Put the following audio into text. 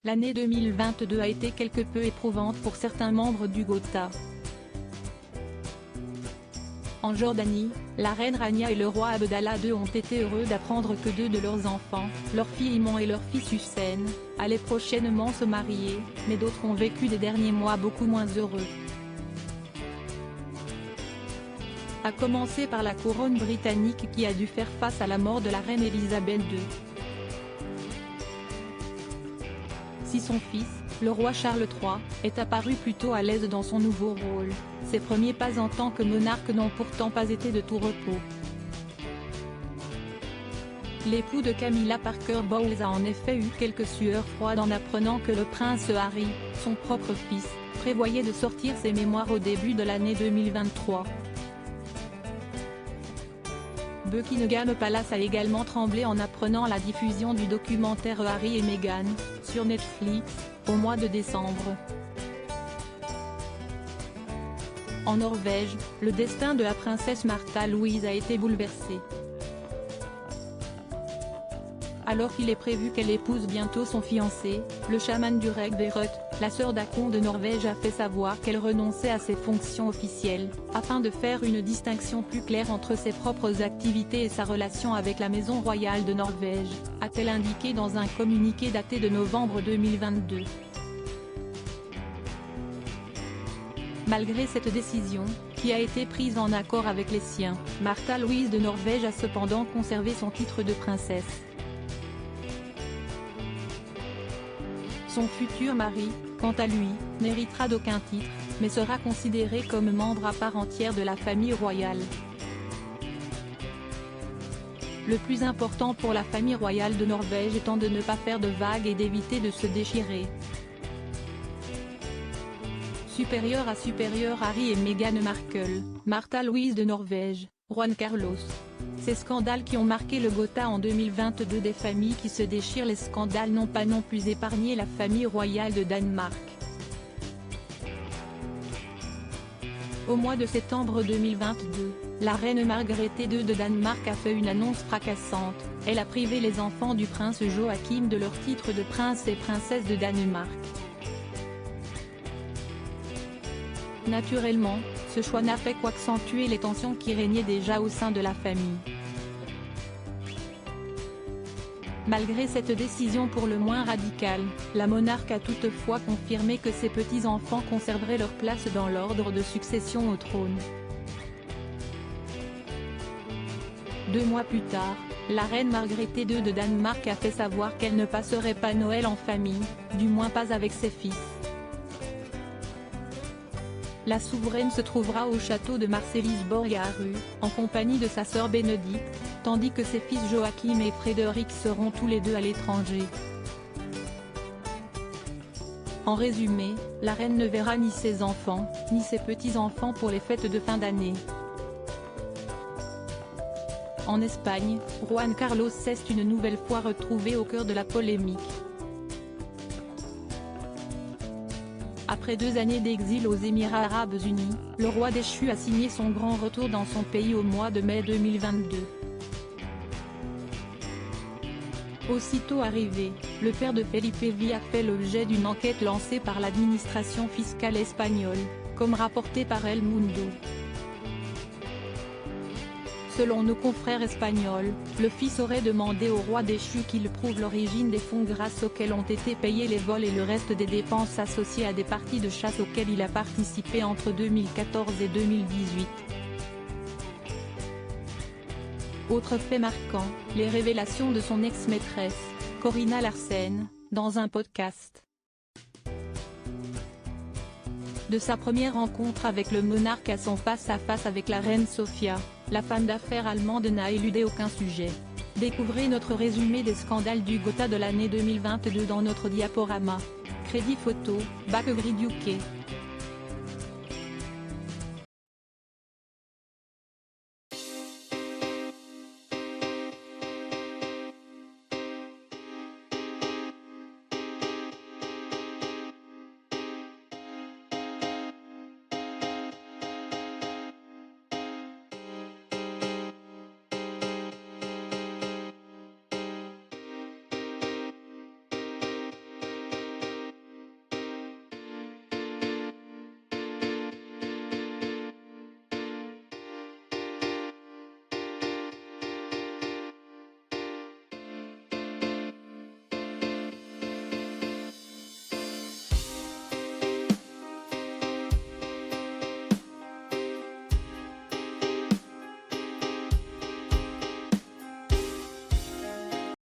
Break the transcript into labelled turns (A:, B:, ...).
A: L'année 2022 a été quelque peu éprouvante pour certains membres du Gotha. En Jordanie, la reine Rania et le roi Abdallah II ont été heureux d'apprendre que deux de leurs enfants, leur fille Iman et leur fils Hussein, allaient prochainement se marier, mais d'autres ont vécu des derniers mois beaucoup moins heureux. À commencer par la couronne britannique qui a dû faire face à la mort de la reine Elisabeth II. Si son fils, le roi Charles III, est apparu plutôt à l'aise dans son nouveau rôle, ses premiers pas en tant que monarque n'ont pourtant pas été de tout repos. L'époux de Camilla Parker Bowles a en effet eu quelques sueurs froides en apprenant que le prince Harry, son propre fils, prévoyait de sortir ses mémoires au début de l'année 2023. Buckingham Palace a également tremblé en apprenant la diffusion du documentaire Harry et Meghan, sur Netflix, au mois de décembre. En Norvège, le destin de la princesse Märtha Louise a été bouleversé. Alors qu'il est prévu qu'elle épouse bientôt son fiancé, le chaman du Rødberut, la sœur d'Haakon de Norvège a fait savoir qu'elle renonçait à ses fonctions officielles, afin de faire une distinction plus claire entre ses propres activités et sa relation avec la maison royale de Norvège, a-t-elle indiqué dans un communiqué daté de novembre 2022. Malgré cette décision, qui a été prise en accord avec les siens, Märtha Louise de Norvège a cependant conservé son titre de princesse. Son futur mari, quant à lui, n'héritera d'aucun titre, mais sera considéré comme membre à part entière de la famille royale. Le plus important pour la famille royale de Norvège étant de ne pas faire de vagues et d'éviter de se déchirer. Supérieur à supérieur Harry et Meghan Markle, Märtha Louise de Norvège, Juan Carlos. Ces scandales qui ont marqué le Gotha en 2022. Des familles qui se déchirent. Les scandales n'ont pas non plus épargné la famille royale de Danemark. Au mois de septembre 2022, la reine Margrethe II de Danemark a fait une annonce fracassante, elle a privé les enfants du prince Joachim de leur titre de prince et princesse de Danemark. Naturellement, ce choix n'a fait qu'accentuer les tensions qui régnaient déjà au sein de la famille. Malgré cette décision pour le moins radicale, la monarque a toutefois confirmé que ses petits-enfants conserveraient leur place dans l'ordre de succession au trône. 2 mois plus tard, la reine Margrethe II de Danemark a fait savoir qu'elle ne passerait pas Noël en famille, du moins pas avec ses fils. La souveraine se trouvera au château de Marselisborg à Aarhus, en compagnie de sa sœur Bénédicte, tandis que ses fils Joachim et Frédéric seront tous les deux à l'étranger. En résumé, la reine ne verra ni ses enfants, ni ses petits-enfants pour les fêtes de fin d'année. En Espagne, Juan Carlos s'est une nouvelle fois retrouvé au cœur de la polémique. Après 2 années d'exil aux Émirats Arabes Unis, le roi déchu a signé son grand retour dans son pays au mois de mai 2022. Aussitôt arrivé, le père de Felipe V a fait l'objet d'une enquête lancée par l'administration fiscale espagnole, comme rapporté par El Mundo. Selon nos confrères espagnols, le fils aurait demandé au roi déchu qu'il prouve l'origine des fonds grâce auxquels ont été payés les vols et le reste des dépenses associées à des parties de chasse auxquelles il a participé entre 2014 et 2018. Autre fait marquant, les révélations de son ex-maîtresse, Corina Larsen, dans un podcast. De sa première rencontre avec le monarque à son face-à-face avec la reine Sofia, la femme d'affaires allemande n'a éludé aucun sujet. Découvrez notre résumé des scandales du Gotha de l'année 2022 dans notre diaporama. Crédit photo, Backgrid UK.